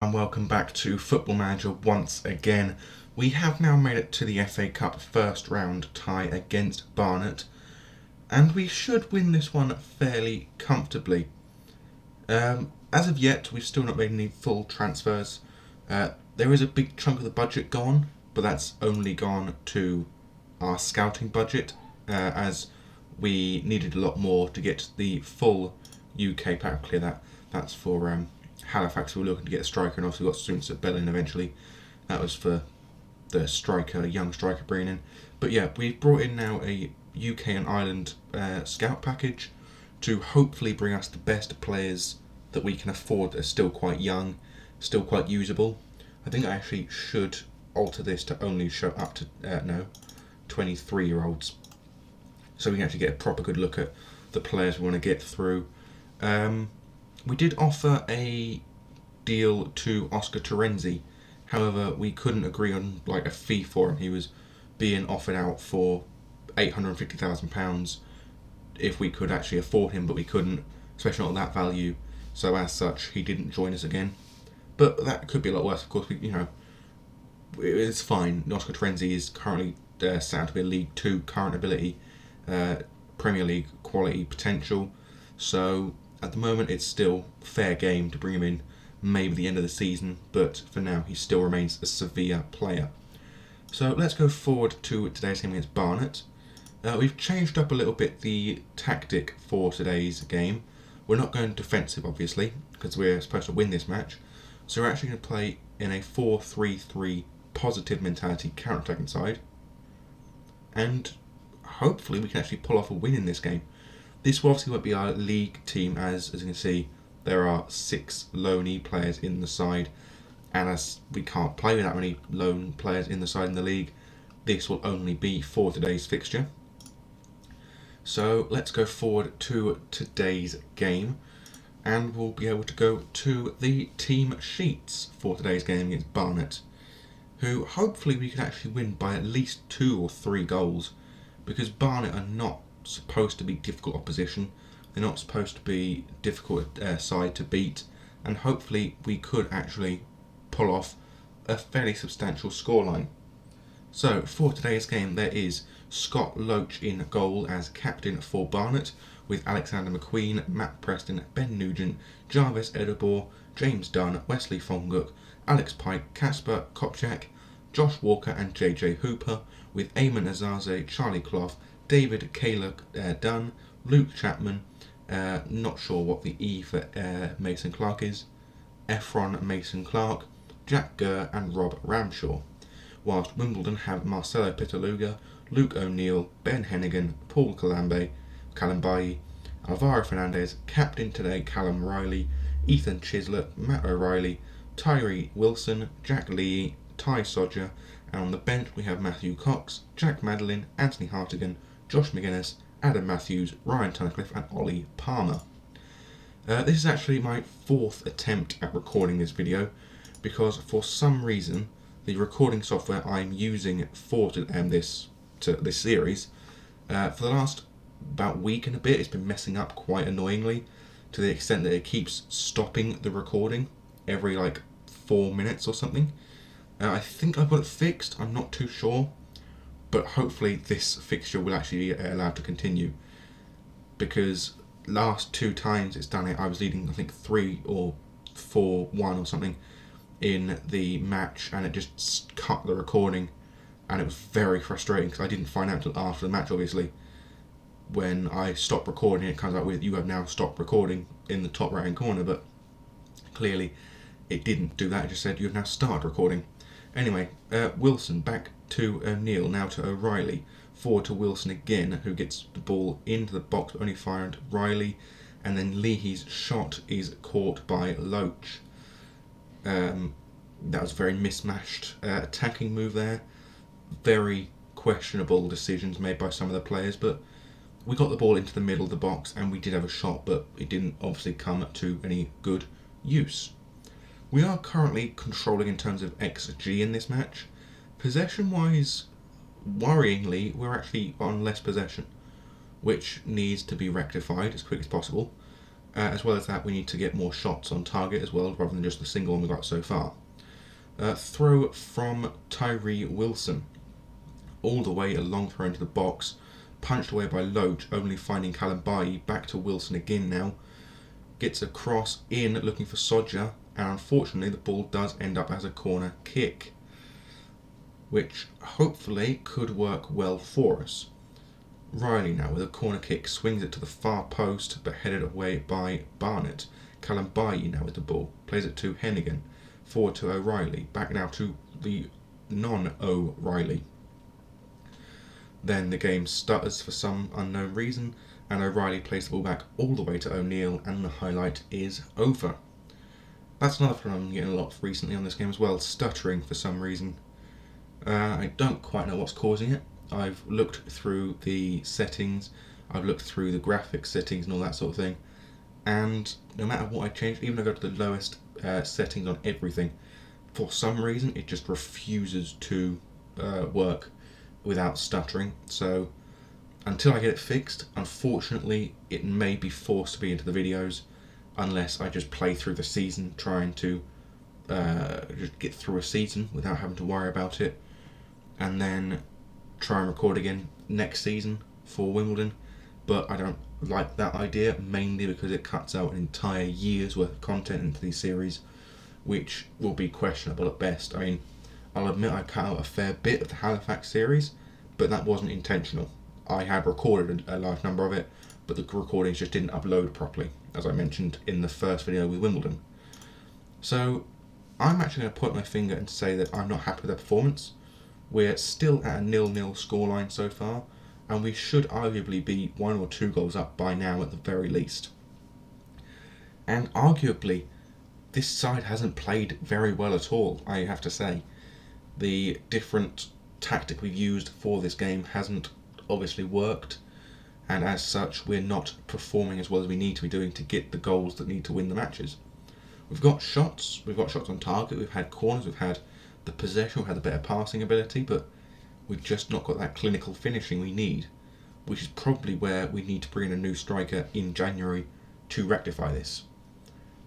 and welcome back to Football Manager once again. We have now made it to the FA Cup first round tie against Barnet, and we should win this one fairly comfortably. As of yet, we've still not made any full transfers. There is a big chunk of the budget gone, but that's only gone to our scouting budget, as we needed a lot more to get the full UK pack. Clear that. That's for Halifax. We were looking to get a striker, and obviously we got students at Berlin eventually. That was for the striker, young striker bringing in. But yeah, we've brought in now a UK and Ireland scout package to hopefully bring us the best players that we can afford that are still quite young, still quite usable. I think I actually should alter this to only show up to 23-year-olds, so we can actually get a proper good look at the players we want to get through. We did offer a deal to Oscar Terenzi, however we couldn't agree on a fee for him. He was being offered out for £850,000 if we could actually afford him, but we couldn't, especially not at that value. So as such, he didn't join us again. But that could be a lot worse. Of course, it's fine. Oscar Terenzi is currently set out to be a League 2 current ability, Premier League quality potential. So at the moment, it's still fair game to bring him in, maybe the end of the season. But for now, he still remains a Sevilla player. So let's go forward to today's game against Barnet. We've changed up a little bit the tactic for today's game. We're not going defensive, obviously, because we're supposed to win this match. So we're actually going to play in a 4-3-3 positive mentality counter-attacking side. And hopefully we can actually pull off a win in this game. This obviously won't be our league team, as you can see, there are 6 loanee players in the side. And as we can't play with that many loan players in the side in the league, this will only be for today's fixture. So let's go forward to today's game, and we'll be able to go to the team sheets for today's game against Barnet, who hopefully we can actually win by at least 2 or 3 goals, because Barnet are not supposed to be difficult opposition. They're not supposed to be difficult side to beat, and hopefully we could actually pull off a fairly substantial scoreline. So for today's game, there is Scott Loach in goal as captain for Barnet, with Alexander McQueen, Matt Preston, Ben Nugent, Jarvis Edibor, James Dunn, Wesley Fonguk, Alex Pike, Kasper Kopchak, Josh Walker and JJ Hooper, with Eamon Azaze, Charlie Clough, David Kayla Dunn, Luke Chapman, not sure what the E for Mason Clark is, Efron Mason Clark, Jack Gurr and Rob Ramshaw. Whilst Wimbledon have Marcelo Pitaluga, Luke O'Neill, Ben Hennigan, Paul Kalambayi, Alvaro Fernandez, captain today Callum Riley, Ethan Chislett, Matt O'Reilly, Tyree Wilson, Jack Lee, Ty Sodger, and on the bench we have Matthew Cox, Jack Madeline, Anthony Hartigan, Josh McGuinness, Adam Matthews, Ryan Tunnicliffe and Ollie Palmer. This is actually my 4th attempt at recording this video, because for some reason the recording software I'm using for this series, for the last about week and a bit, it's been messing up quite annoyingly, to the extent that it keeps stopping the recording every 4 minutes or something. I think I've got it fixed, I'm not too sure, but hopefully this fixture will actually be allowed to continue, because last 2 times it's done it, I was leading I think 3 or 4-1 or something in the match, and it just cut the recording, and it was very frustrating because I didn't find out until after the match, obviously. When I stopped recording, it comes out with "you have now stopped recording" in the top right hand corner, but clearly it didn't do that. It just said "you have now started recording." Anyway, Wilson back to O'Neill, now to O'Reilly, forward to Wilson again, who gets the ball into the box but only fired Riley, and then Leahy's shot is caught by Loach. That was a very mismatched attacking move there. Very questionable decisions made by some of the players, but we got the ball into the middle of the box and we did have a shot, but it didn't obviously come to any good use. We are currently controlling in terms of XG in this match. Possession-wise, worryingly, we're actually on less possession, which needs to be rectified as quick as possible. As well as that, we need to get more shots on target as well, rather than just the single one we got so far. Throw from Tyree Wilson, all the way a long throw into the box, punched away by Loach, only finding Kalambayi. Back to Wilson again now, gets a cross in looking for Sodja, and unfortunately the ball does end up as a corner kick, which hopefully could work well for us. Riley now with a corner kick, swings it to the far post but headed away by Barnet. Kalambayi now with the ball, plays it to Hennigan, forward to O'Reilly, back now to the non-O'Reilly. Then the game stutters for some unknown reason, and O'Reilly plays the ball back all the way to O'Neill, and the highlight is over. That's another problem I'm getting a lot recently on this game as well, stuttering for some reason. I don't quite know what's causing it. I've looked through the settings, I've looked through the graphics settings and all that sort of thing, and no matter what I change, even if I go to the lowest settings on everything, for some reason it just refuses to work without stuttering. So until I get it fixed, unfortunately it may be forced to be into the videos, unless I just play through the season trying to just get through a season without having to worry about it, and then try and record again next season for Wimbledon. But I don't like that idea, mainly because it cuts out an entire year's worth of content into these series, which will be questionable at best. I mean, I'll admit I cut out a fair bit of the Halifax series, but that wasn't intentional. I had recorded a large number of it, but the recordings just didn't upload properly, as I mentioned in the first video with Wimbledon. So I'm actually going to point my finger and say that I'm not happy with their performance. We're still at a 0-0 scoreline so far, and we should arguably be 1 or 2 goals up by now at the very least. And arguably, this side hasn't played very well at all, I have to say. The different tactic we've used for this game hasn't obviously worked, and as such we're not performing as well as we need to be doing to get the goals that need to win the matches. We've got shots on target, we've had corners, we've had the possession, we've had the better passing ability, but we've just not got that clinical finishing we need, which is probably where we need to bring in a new striker in January to rectify this.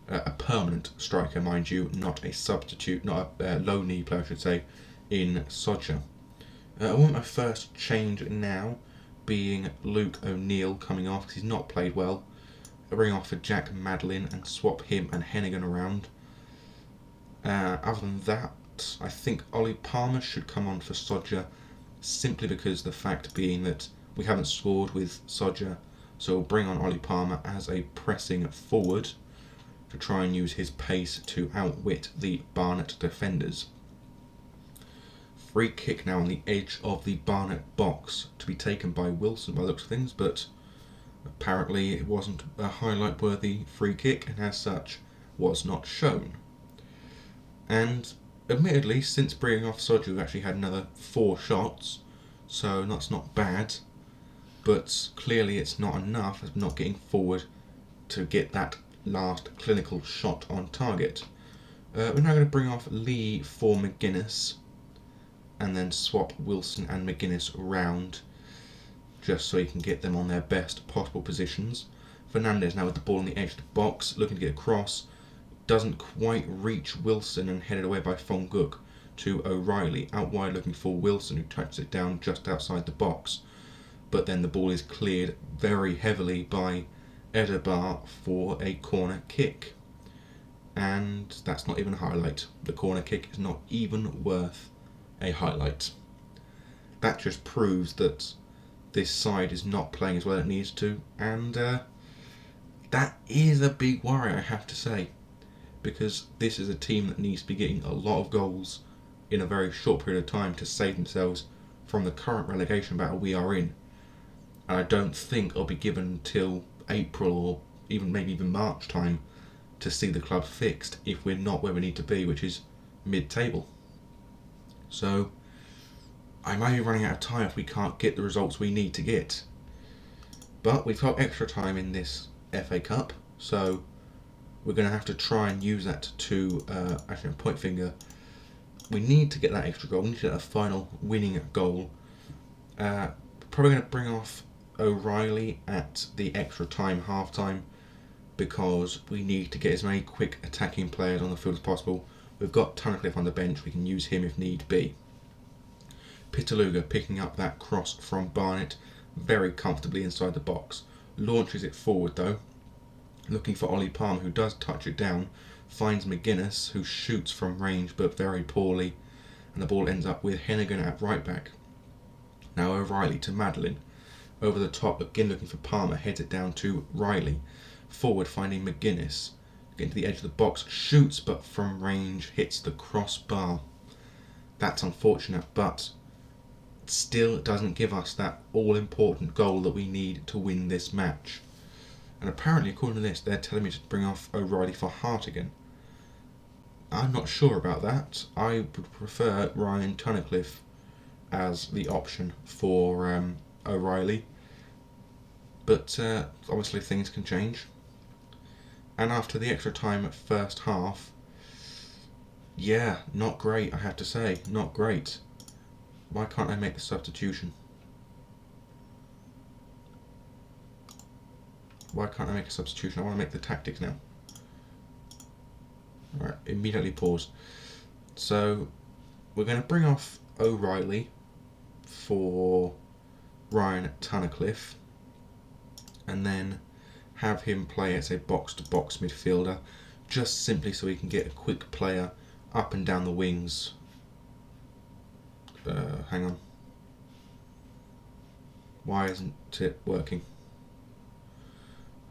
A permanent striker, mind you, not a substitute, not a low-knee player, I should say, in Sodja. I want my first change now being Luke O'Neill coming off, because he's not played well. I bring off for Jack Madeline and swap him and Hennigan around. Other than that, I think Ollie Palmer should come on for Sodja, simply because the fact being that we haven't scored with Sodja, so we'll bring on Ollie Palmer as a pressing forward to try and use his pace to outwit the Barnet defenders. Free kick now on the edge of the Barnet box to be taken by Wilson by the looks of things, but apparently it wasn't a highlight worthy free kick, and as such was not shown. And admittedly, since bringing off Sodja, we've actually had another 4 shots, so that's not bad, but clearly it's not enough as we're not getting forward to get that last clinical shot on target. We're now going to bring off Lee for McGuinness, and then swap Wilson and McGuinness round, just so you can get them on their best possible positions. Fernandez now with the ball on the edge of the box, looking to get across, doesn't quite reach Wilson and headed away by Fonguk to O'Reilly, out wide looking for Wilson, who touches it down just outside the box, but then the ball is cleared very heavily by Edebar for a corner kick, and that's not even a highlight. The corner kick is not even worth a highlight. That just proves that this side is not playing as well as it needs to, and that is a big worry, I have to say, because this is a team that needs to be getting a lot of goals in a very short period of time to save themselves from the current relegation battle we are in. And I don't think it'll be given until April or maybe even March time to see the club fixed if we're not where we need to be, which is mid-table. So I might be running out of time if we can't get the results we need to get. But we've got extra time in this FA Cup, so we're going to have to try and use that to, actually, point finger. We need to get that extra goal. We need to get a final winning goal. Probably going to bring off O'Reilly at the extra time, half time, because we need to get as many quick attacking players on the field as possible. We've got Tunnicliffe on the bench, we can use him if need be. Pitaluga picking up that cross from Barnet very comfortably inside the box. Launches it forward though, looking for Ollie Palmer, who does touch it down. Finds McGuinness, who shoots from range but very poorly, and the ball ends up with Hennigan at right back. Now O'Reilly to Madeline. Over the top, again looking for Palmer, heads it down to Riley. Forward finding McGuinness. Getting to the edge of the box, shoots but from range, hits the crossbar. That's unfortunate, but still doesn't give us that all-important goal that we need to win this match. And apparently, according to this, they're telling me to bring off O'Reilly for Hartigan. I'm not sure about that. I would prefer Ryan Tunnicliffe as the option for O'Reilly. But obviously things can change. And after the extra time first half, yeah, not great, I have to say. Not great. Why can't I make the substitution? Why can't I make a substitution? I want to make the tactics now. Alright, immediately pause. So, we're going to bring off O'Reilly for Ryan Tunnicliffe, and then have him play as a box-to-box midfielder, just simply so we can get a quick player up and down the wings. Hang on. Why isn't it working?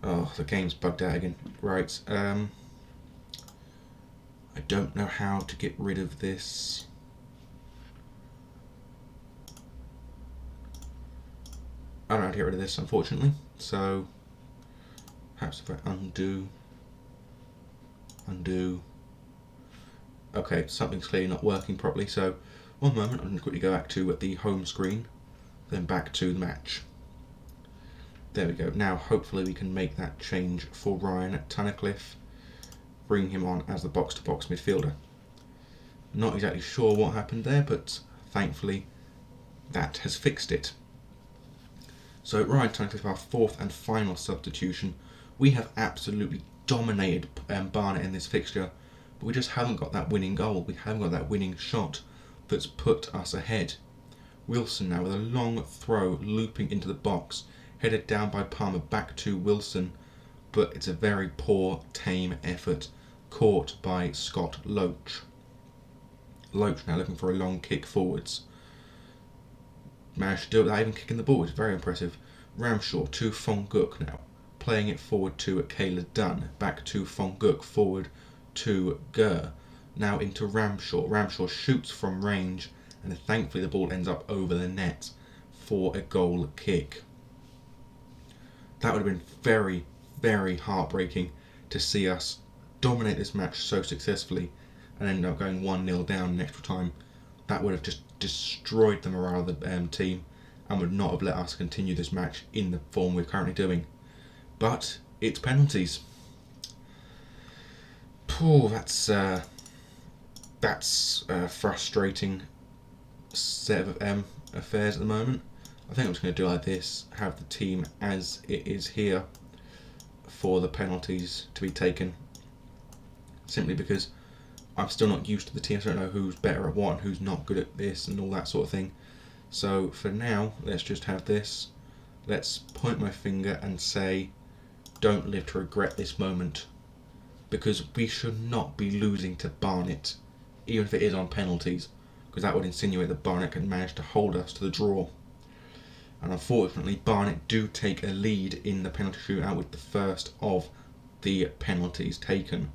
Oh, the game's bugged out again. Right, I don't know how to get rid of this. I don't know how to get rid of this, unfortunately. So, perhaps if I undo. Okay, something's clearly not working properly, so one moment, I'm going to quickly go back to the home screen, then back to the match. There we go. Now, hopefully we can make that change for Ryan Tunnicliffe, bring him on as the box-to-box midfielder. Not exactly sure what happened there, but thankfully that has fixed it. So Ryan Tunnicliffe, our fourth and final substitution. We have absolutely dominated Barnet in this fixture, but we just haven't got that winning goal. We haven't got that winning shot that's put us ahead. Wilson now with a long throw looping into the box, headed down by Palmer back to Wilson, but it's a very poor, tame effort, caught by Scott Loach. Loach now looking for a long kick forwards. Managed to do it without even kicking the ball, it's very impressive. Ramshaw to Fonguk now, playing it forward to Kayla Dunn, back to Fonguk, forward to Gurr, now into Ramshaw. Ramshaw shoots from range, and thankfully the ball ends up over the net for a goal kick. That would have been very, very heartbreaking to see us dominate this match so successfully and end up going 1-0 down in extra time. That would have just destroyed the morale of the team and would not have let us continue this match in the form we're currently doing. But it's penalties. Poor, that's a frustrating set of affairs at the moment. I think I'm just going to do like this, have the team as it is here for the penalties to be taken, simply because I'm still not used to the team, so I don't know who's better at what and who's not good at this and all that sort of thing. So for now, let's just have this. Let's point my finger and say, don't live to regret this moment, because we should not be losing to Barnet, even if it is on penalties, because that would insinuate that Barnet can manage to hold us to the draw. And unfortunately, Barnet do take a lead in the penalty shootout with the first of the penalties taken.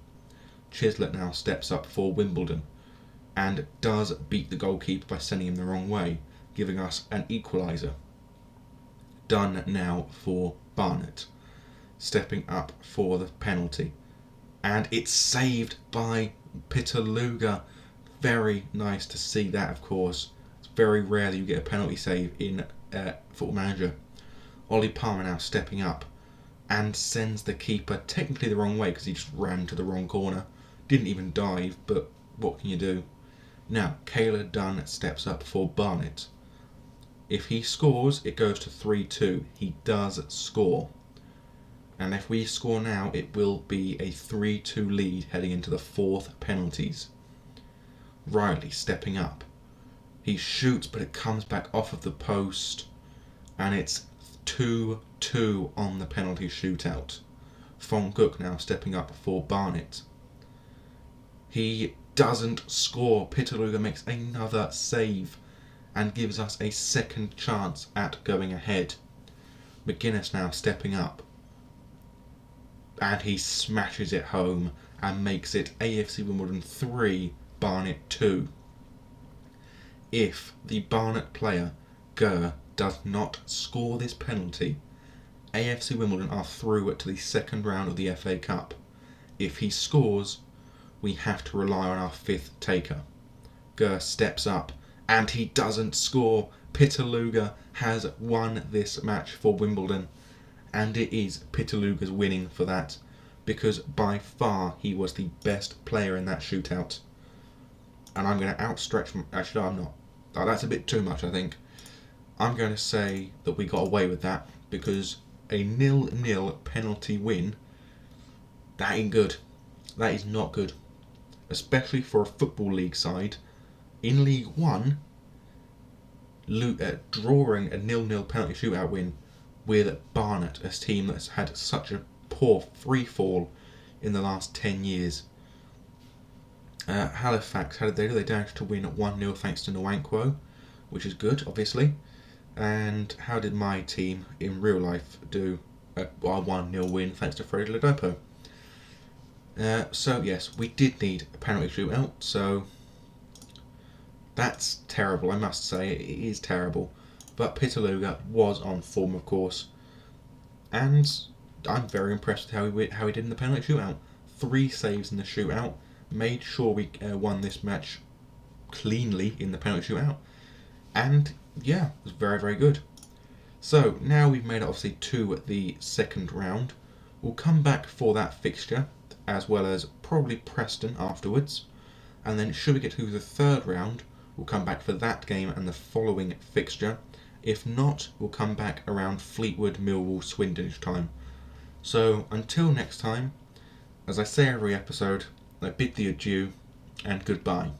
Chislett now steps up for Wimbledon and does beat the goalkeeper by sending him the wrong way, giving us an equaliser. Dunn now for Barnet, stepping up for the penalty. And it's saved by Pitaluga. Very nice to see that, of course. It's very rare that you get a penalty save in Football Manager. Ollie Palmer now stepping up and sends the keeper technically the wrong way because he just ran to the wrong corner. Didn't even dive, but what can you do? Now, Kayla Dunn steps up for Barnet. If he scores, it goes to 3-2. He does score. And if we score now, it will be a 3-2 lead heading into the fourth penalties. Riley stepping up. He shoots, but it comes back off of the post. And it's 2-2 on the penalty shootout. Von Cook now stepping up for Barnet. He doesn't score. Pitaluga makes another save and gives us a second chance at going ahead. McGuinness now stepping up. And he smashes it home and makes it AFC Wimbledon 3, Barnet 2. If the Barnet player, Gurr, does not score this penalty, AFC Wimbledon are through to the second round of the FA Cup. If he scores, we have to rely on our fifth taker. Gurr steps up and he doesn't score. Pitaluga has won this match for Wimbledon, and it is Pitaluga's winning for that, because by far he was the best player in that shootout. And I'm going to outstretch... Actually, I'm not. Oh, that's a bit too much, I think. I'm going to say that we got away with that, because a 0-0 penalty win, that ain't good. That is not good. Especially for a Football League side. In League One, drawing a 0-0 penalty shootout win with Barnet, a team that's had such a poor free fall in the last 10 years. Halifax, how did they do? They managed to win 1-0 thanks to Nwankwo, which is good, obviously. And how did my team in real life do? A 1-0 win thanks to Freddie Ladapo. So yes, we did need a penalty shootout, so that's terrible, I must say. It is terrible. But Pitaluga was on form, of course. And I'm very impressed with how he did in the penalty shootout. 3 saves in the shootout. Made sure we won this match cleanly in the penalty shootout. And yeah, it was very, very good. So now we've made it obviously to the second round. We'll come back for that fixture, as well as probably Preston afterwards. And then should we get to the third round, we'll come back for that game and the following fixture. If not, we'll come back around Fleetwood, Millwall, Swindonish time. So until next time, as I say every episode, I bid thee adieu and goodbye.